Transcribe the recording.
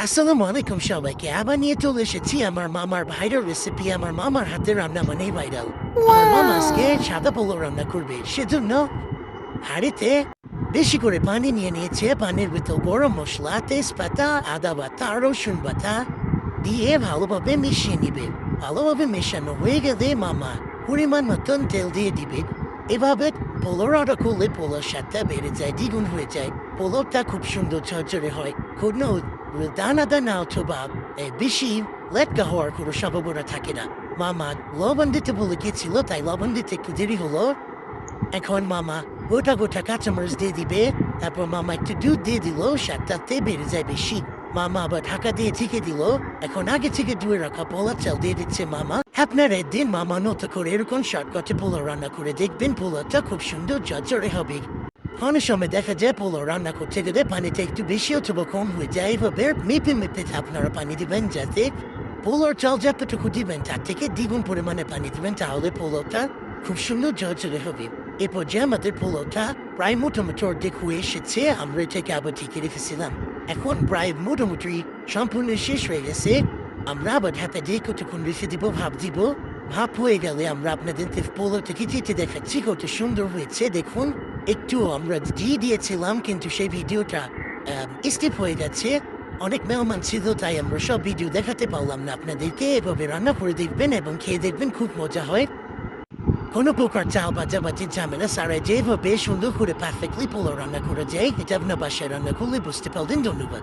আসসালামু আলাইকুম সবাইকে। আবার নিয়ে চলে এসেছি আমার মামার ভাইরাল রেসিপি। আমার মামার হাতের রান্না মানেই ভাইরাল। আমার মামা আজকে সাদা পোলাও রান্না করবে, সেজন্য হাঁড়িতে বেশি করে পানি নিয়ে নিয়েছে। পানির ভিতর গরম মশলা, তেজপাতা, আদা বাটা, রসুন বাটা দিয়ে ভালোভাবে মিশিয়ে নিবে। ভালোভাবে মেশানো হয়ে গেলে মামা পরিমাণ মতন তেল দিয়ে দিবে। এভাবে পোলাও রান্না করলে পোলাওর স্বাদটা বেড়ে যায়, দ্বিগুণ হয়ে যায়। পোলাওটা খুব সুন্দর ঝরঝরে হয়, কোনো দানা দানা অথবা বেশি লেটকা হওয়ার কোনো সম্ভাবনা থাকে না। মামা লবণ দিতে বলে গেছিল, তাই লবণ দিতে একটু দেরি হলো। এখন মামা গোটা গোটা কাঁচামরিচ দিয়ে দিবে। তারপর মামা একটু দুধ দিয়ে দিল, স্বাদটাতে বেড়ে যায় বেশি। মামা আবার ঢাকা দিয়ে ঢেকে দিল। এখন আগে থেকে ধুয়ে রাখা পোলাও চাল দিয়ে দিচ্ছে মামা। আপনার একদিন মামা মতো করে এরকম শর্টকাটে পোলাও রান্না করে দেখবেন, পোলাওটা খুব সুন্দর ঝরঝরে হবে। অনেক সময় দেখা যায় পোলাও রান্না করতে গেলে পানিটা একটু বেশি অথবা কম হয়ে যায়। এভাবে মেপে মেপে আপনারা পানি দিবেন, যাতে পোলাওর চাল যতটুকু দিবেন তার থেকে দ্বিগুণ পরিমাণে পানি দিবেন, তাহলে পোলাওটা খুব সুন্দর ঝরঝরে হবে। এ পর্যায়ে আমাদের পোলাওটা প্রায় মোটামুটি অর্ধেক হয়ে এসেছে। আমরা এটাকে আবার ঢেকে রেখেছিলাম। এখন প্রায় মোটামুটি সম্পূর্ণ শেষ হয়ে গেছে। আমরা আবার ঢাকা দিয়ে কতক্ষণ রেখে দিব, ভাপ দিব। ভাপ হয়ে গেলে আমরা আপনাদের পোলাওটাকে চেটে দেখাচ্ছি কত সুন্দর হয়েছে। দেখুন, একটু আমরা দিয়ে দিয়েছিলাম, কিন্তু সেই ভিডিওটা স্কিপ হয়ে গেছে। অনেক মেহমান ছিল, তাই আমরা সব ভিডিও দেখাতে পারলাম না আপনাদেরকে। এভাবে রান্না করে দেখবেন এবং খেয়ে দেখবেন, খুব মজা হয়। কোনো প্রকার চাল বাজাবাজির ঝামেলা ছাড়াই যেভাবে সুন্দর করে পারফেক্টলি পোলাও রান্না করা যায়, এটা আপনার বাসায় রান্না করলে বুঝতে পারবেন। ধন্যবাদ।